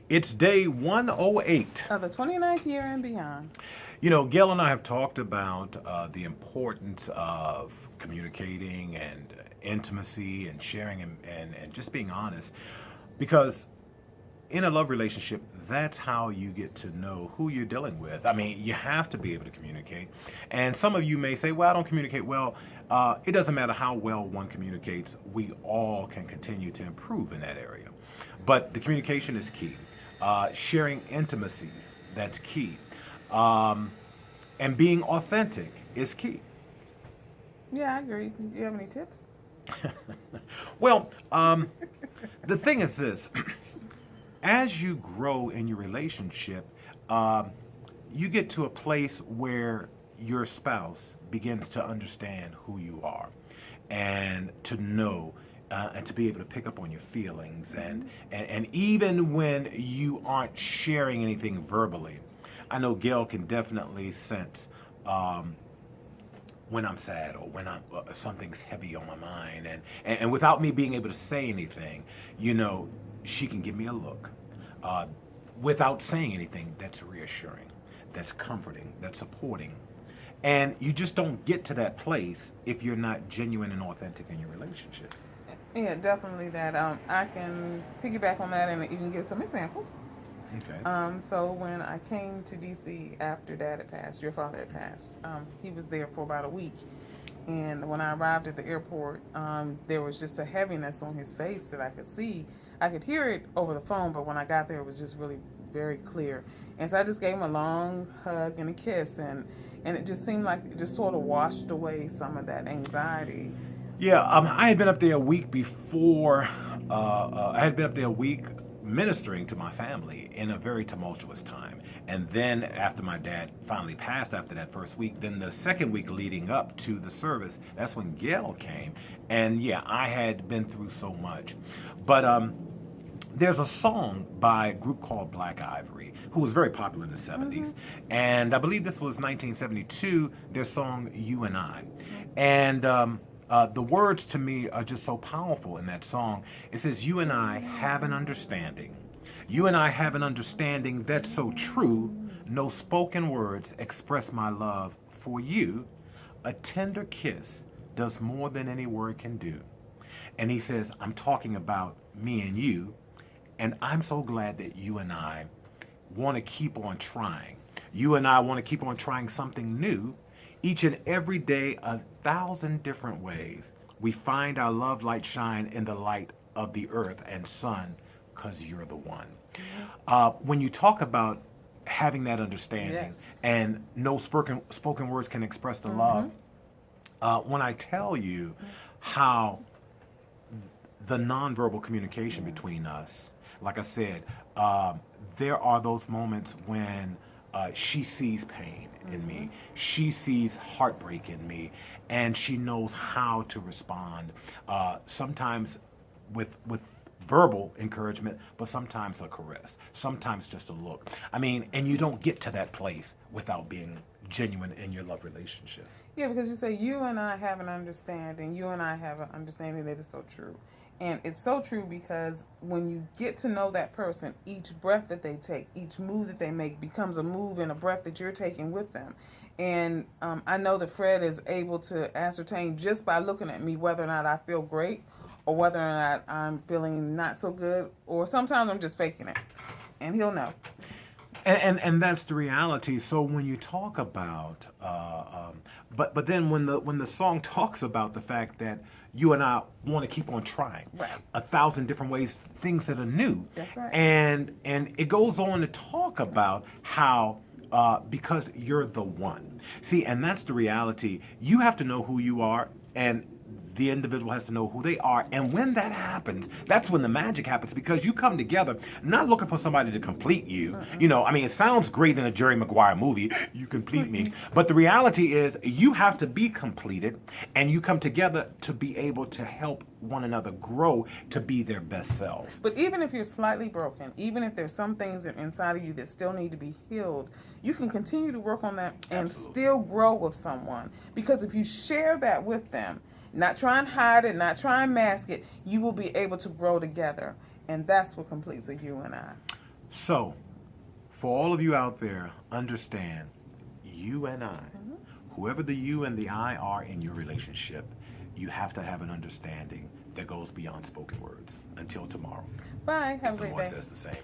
It's day 108. Of the 29th year and beyond. You know, Gail and I have talked about the importance of communicating and intimacy and sharing and just being honest. Because in a love relationship, that's how you get to know who you're dealing with. I mean, you have to be able to communicate. And some of you may say, well, I don't communicate well. It doesn't matter how well one communicates, we all can continue to improve in that area. But the communication is key. Sharing intimacies, that's key. And being authentic is key. Yeah, I agree. Do you have any tips? Well, the thing is this. As you grow in your relationship, you get to a place where your spouse begins to understand who you are and to know and to be able to pick up on your feelings. And even when you aren't sharing anything verbally, I know Gail can definitely sense when I'm sad or when something's heavy on my mind. And without me being able to say anything, you know, she can give me a look without saying anything that's reassuring, that's comforting, that's supporting. And you just don't get to that place if you're not genuine and authentic in your relationship. Yeah, definitely that. I can piggyback on that and even give some examples. Okay. So when I came to DC after Dad had passed, your father had passed, he was there for about a week. And when I arrived at the airport, there was just a heaviness on his face that I could see. I could hear it over the phone, but when I got there, it was just really very clear. And so I just gave him a long hug and a kiss, and it just seemed like it just sort of washed away some of that anxiety. Yeah, I had been up there a week before. I had been up there a week ministering to my family in a very tumultuous time. And then after my dad finally passed after that first week, then the second week leading up to the service, that's when Gail came. And yeah, I had been through so much. But there's a song by a group called Black Ivory, who was very popular in the 70s. Mm-hmm. And I believe this was 1972, their song You and I. And the words to me are just so powerful in that song. It says, you and I have an understanding. You and I have an understanding that's so true. No spoken words express my love for you. A tender kiss does more than any word can do. And he says, I'm talking about me and you. And I'm so glad that you and I want to keep on trying. You and I want to keep on trying something new. Each and every day, 1,000 different ways, we find our love light shine in the light of the earth and sun, because you're the one. When you talk about having that understanding, yes, and no spoken words can express the love, when I tell you how the nonverbal communication between us, like I said, there are those moments when she sees pain in me. She sees heartbreak in me, and she knows how to respond. Sometimes with verbal encouragement, but sometimes a caress, sometimes just a look. I mean, and you don't get to that place without being genuine in your love relationship. Yeah, because you say you and I have an understanding. You and I have an understanding that is so true. And it's so true because when you get to know that person, each breath that they take, each move that they make becomes a move and a breath that you're taking with them. And I know that Fred is able to ascertain just by looking at me whether or not I feel great or whether or not I'm feeling not so good, or sometimes I'm just faking it. And he'll know. And that's the reality. So when you talk about, but then when the song talks about the fact that you and I want to keep on trying, right, 1,000 different ways, things that are new. That's right. And it goes on to talk about how because you're the one. See, and that's the reality. You have to know who you are, and the individual has to know who they are. And when that happens, that's when the magic happens, because you come together not looking for somebody to complete you. You know, I mean, it sounds great in a Jerry Maguire movie, you complete me. But the reality is you have to be completed, and you come together to be able to help one another grow to be their best selves. But even if you're slightly broken, even if there's some things inside of you that still need to be healed, you can continue to work on that and Absolutely. Still grow with someone. Because if you share that with them, not try and hide it, not try and mask it, you will be able to grow together. And that's what completes a you and I. So, for all of you out there, understand, you and I, whoever the you and the I are in your relationship, you have to have an understanding that goes beyond spoken words. Until tomorrow. Bye. Have a If the great Lord day. says the same.